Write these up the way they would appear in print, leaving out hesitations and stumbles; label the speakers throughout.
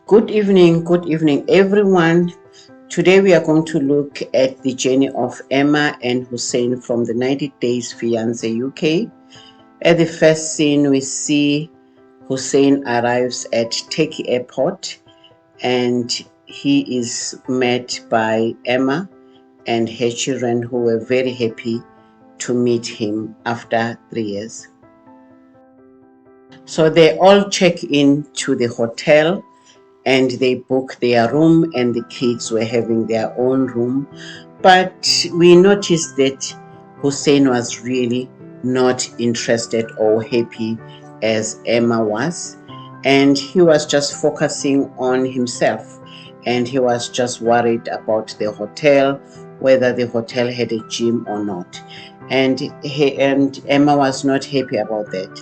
Speaker 1: Good evening, everyone. Today we are going to look at the journey of Emma and Hussein from the 90 Days Fiancé UK. At the first scene, we see Hussein arrives at Turkey Airport and he is met by Emma and her children who were very happy to meet him after 3 years. So they all check in to the hotel and they book their room, and the kids were having their own room. But we noticed that Hussein was really not interested or happy as Emma was, and he was just focusing on himself, and he was just worried about the hotel, whether the hotel had a gym or not, and Emma was not happy about that.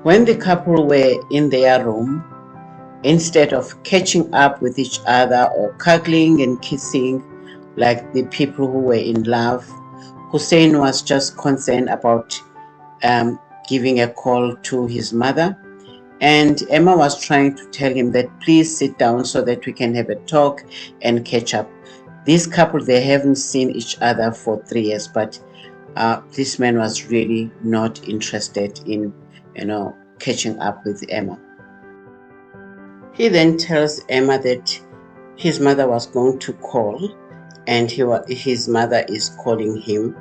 Speaker 1: When the couple were in their room, instead of catching up with each other or cuddling and kissing like the people who were in love, Hussein was just concerned about giving a call to his mother. And Emma was trying to tell him that please sit down so that we can have a talk and catch up. This couple, they haven't seen each other for 3 years, but this man was really not interested in, catching up with Emma. He then tells Emma that his mother was going to call, and his mother is calling him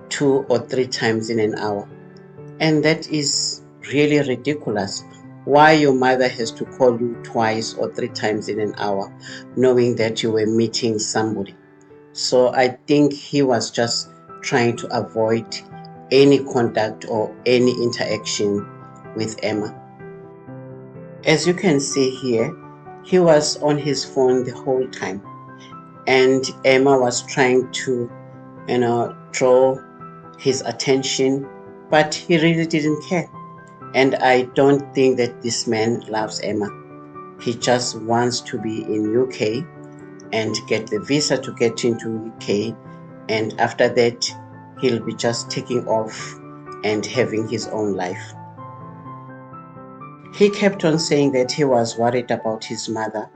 Speaker 1: 2 or 3 times in an hour. And that is really ridiculous. Why your mother has to call you 2 or 3 times in an hour, knowing that you were meeting somebody. So I think he was just trying to avoid any contact or any interaction with Emma. As you can see here, he was on his phone the whole time, and Emma was trying to, draw his attention, but he really didn't care. And I don't think that this man loves Emma. He just wants to be in UK and get the visa to get into UK, and after that he'll be just taking off and having his own life. He kept on saying that he was worried about his mother,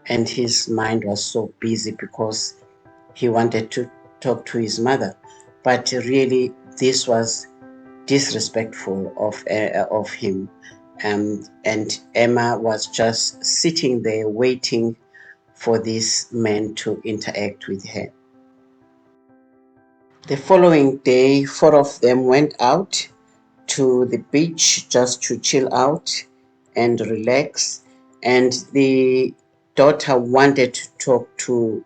Speaker 1: and his mind was so busy because he wanted to talk to his mother. But really, this was disrespectful of him. And Emma was just sitting there waiting for this man to interact with her. The following day, 4 of them went out to the beach just to chill out and relax. And the daughter wanted to talk to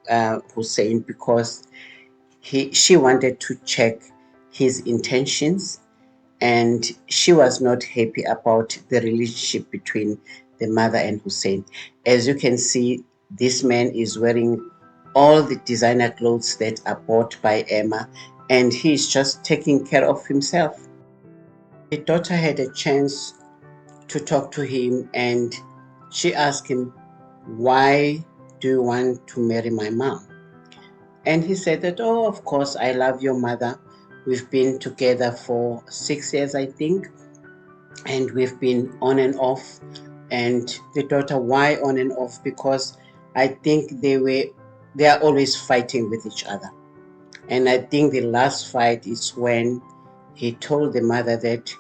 Speaker 1: Hussein because she wanted to check his intentions, and she was not happy about the relationship between the mother and Hussein. As you can see, this man is wearing all the designer clothes that are bought by Emma, and he's just taking care of himself. The daughter had a chance to talk to him, and she asked him, "Why do you want to marry my mom?" And he said that, "Oh, of course, I love your mother. We've been together for 6 years, I think, and we've been on and off." And the daughter, "Why on and off?" "Because I think they are always fighting with each other. And I think the last fight is when he told the mother that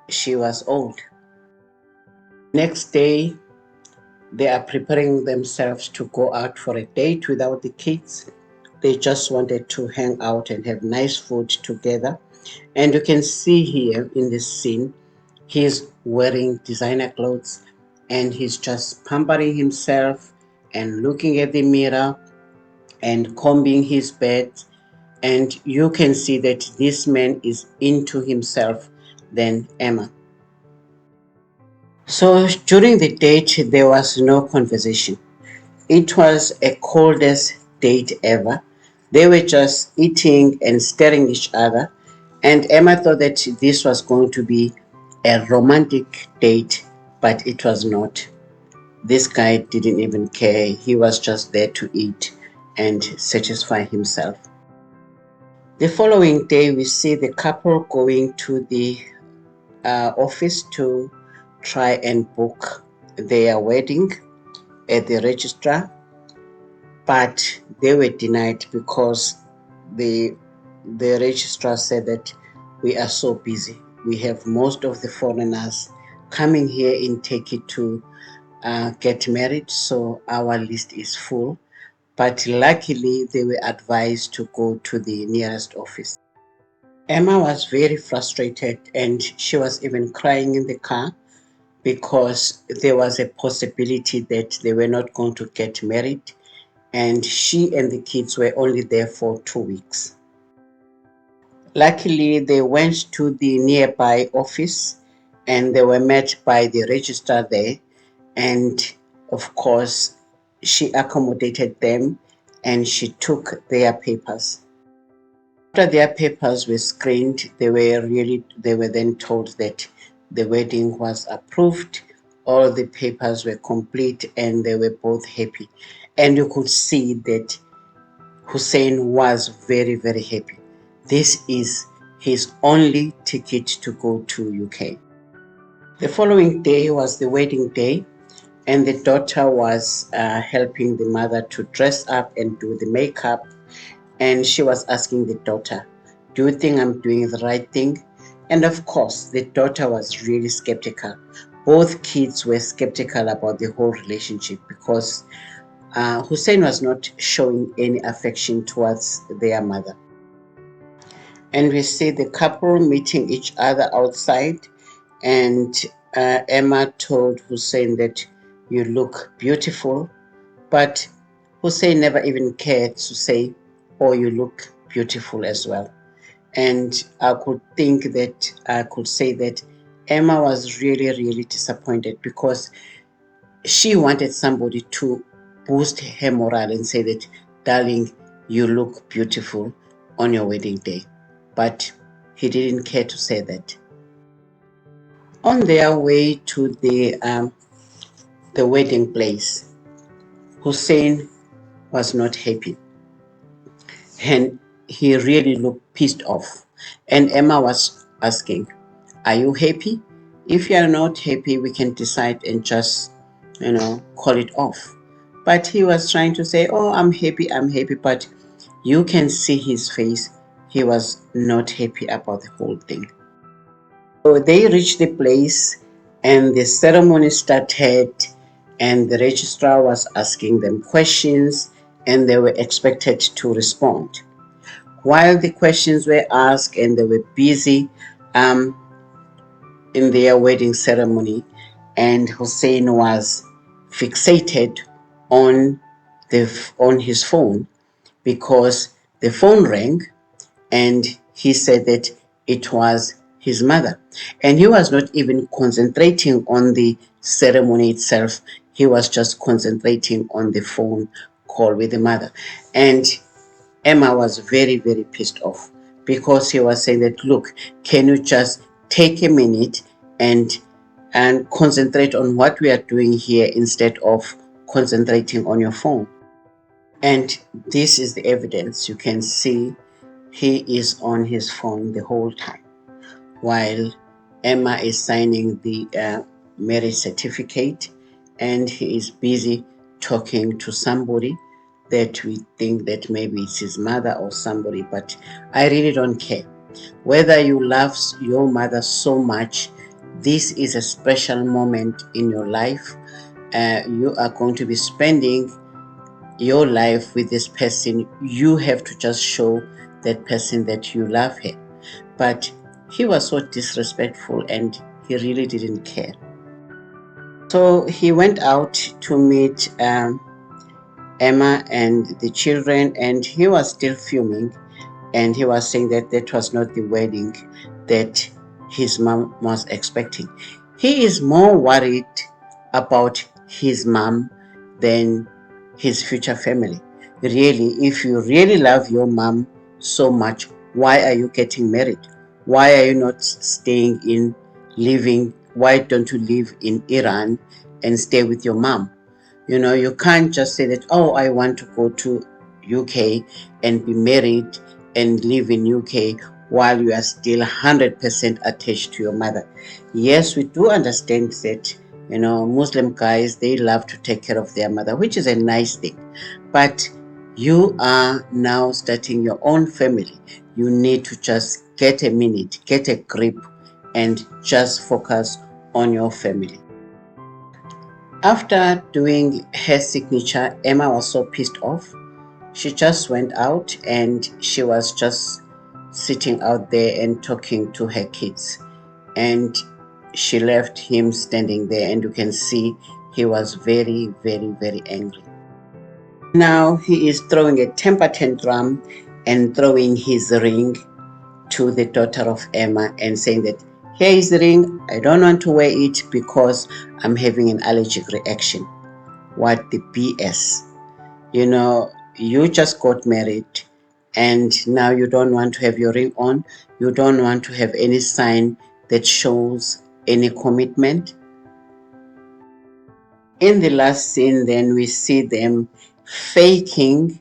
Speaker 1: she was old." Next day, they are preparing themselves to go out for a date without the kids. They just wanted to hang out and have nice food together. And you can see here in this scene, he's wearing designer clothes and he's just pampering himself and looking at the mirror and combing his beard. And you can see that this man is into himself than Emma. So during the date, there was no conversation. It was a coldest date ever. They were just eating and staring at each other. And Emma thought that this was going to be a romantic date, but it was not. This guy didn't even care. He was just there to eat and satisfy himself. The following day, we see the couple going to the office to try and book their wedding at the registrar, but they were denied because the registrar said that we are so busy. We have most of the foreigners coming here in Turkey to get married, so our list is full. But luckily, they were advised to go to the nearest office. Emma was very frustrated and she was even crying in the car because there was a possibility that they were not going to get married, and she and the kids were only there for 2 weeks. Luckily, they went to the nearby office and they were met by the registrar there, and of course, she accommodated them and she took their papers. After their papers were screened, they were then told that the wedding was approved, all the papers were complete, and they were both happy. And you could see that Hussein was very, very happy. This is his only ticket to go to UK. The following day was the wedding day, and the daughter was helping the mother to dress up and do the makeup. And she was asking the daughter, do you think I'm doing the right thing? And of course, the daughter was really skeptical. Both kids were skeptical about the whole relationship because Hussein was not showing any affection towards their mother. And we see the couple meeting each other outside, and Emma told Hussein that you look beautiful, but Hussein never even cared to say, oh, you look beautiful as well. And I could say that Emma was really, really disappointed because she wanted somebody to boost her morale and say that, darling, you look beautiful on your wedding day. But he didn't care to say that. On their way to the wedding place, Hussein was not happy and he really looked pissed off. And Emma was asking, are you happy? If you are not happy, we can decide and just, call it off. But he was trying to say, oh, I'm happy. But you can see his face. He was not happy about the whole thing. So they reached the place and the ceremony started, and the registrar was asking them questions and they were expected to respond. While the questions were asked and they were busy in their wedding ceremony, and Hussein was fixated on his phone because the phone rang and he said that it was his mother, and he was not even concentrating on the ceremony itself. He was just concentrating on the phone call with the mother. And Emma was very, very pissed off because he was saying that, look, can you just take a minute and concentrate on what we are doing here instead of concentrating on your phone? And this is the evidence. You can see he is on his phone the whole time while Emma is signing the marriage certificate, and he is busy talking to somebody that we think that maybe it's his mother or somebody, but I really don't care. Whether you love your mother so much, this is a special moment in your life. You are going to be spending your life with this person. You have to just show that person that you love her. But he was so disrespectful and he really didn't care. So he went out to meet Emma and the children, and he was still fuming, and he was saying that that was not the wedding that his mom was expecting. He is more worried about his mom than his future family. Really, if you really love your mom so much, why are you getting married? Why are you not staying in living? Why don't you live in Iran and stay with your mom? You can't just say that, oh, I want to go to UK and be married and live in UK while you are still 100% attached to your mother. Yes, we do understand that You know, Muslim guys, they love to take care of their mother, which is a nice thing. But you are now starting your own family. You need to just get a minute, get a grip, and just focus on your family. After doing her signature, Emma was so pissed off. She just went out and she was just sitting out there and talking to her kids. And she left him standing there, and you can see he was very, very, very angry. Now he is throwing a temper tantrum and throwing his ring to the daughter of Emma and saying that, here is the ring, I don't want to wear it because I'm having an allergic reaction. What the BS. You know, you just got married and now you don't want to have your ring on. You don't want to have any sign that shows any commitment. In the last scene, then we see them faking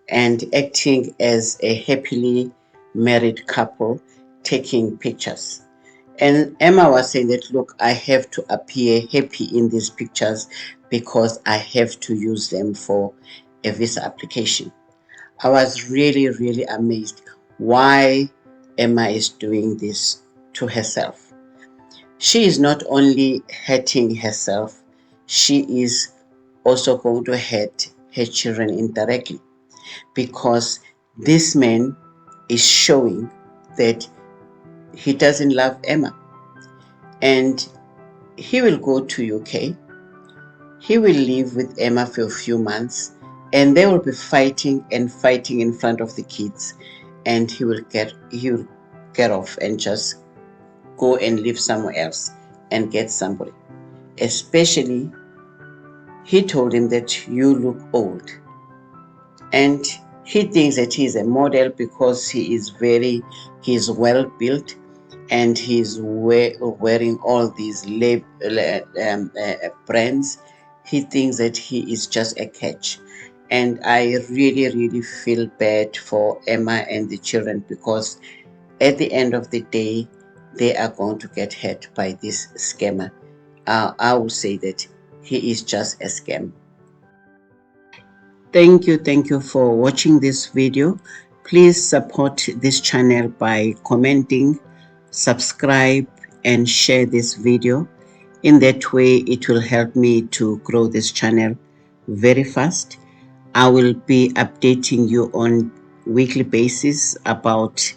Speaker 1: and acting as a happily married couple, taking pictures. And Emma was saying that, look, I have to appear happy in these pictures because I have to use them for a visa application. I was really, really amazed why Emma is doing this to herself. She is not only hurting herself, she is also going to hurt her children indirectly, because this man is showing that he doesn't love Emma, and he will go to UK. He will live with Emma for a few months, and they will be fighting and fighting in front of the kids, and he will get off and just go and live somewhere else and get somebody. Especially, he told him that you look old, and he thinks that he's a model because he's well built, and he's wearing all these brands. He thinks that he is just a catch. And I really, really feel bad for Emma and the children, because at the end of the day, they are going to get hurt by this scammer. I will say that he is just a scam. Thank you for watching this video. Please support this channel by commenting, subscribe, and share this video. In that way, it will help me to grow this channel very fast. I will be updating you on weekly basis about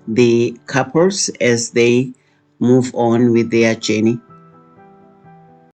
Speaker 1: the couples as they move on with their journey.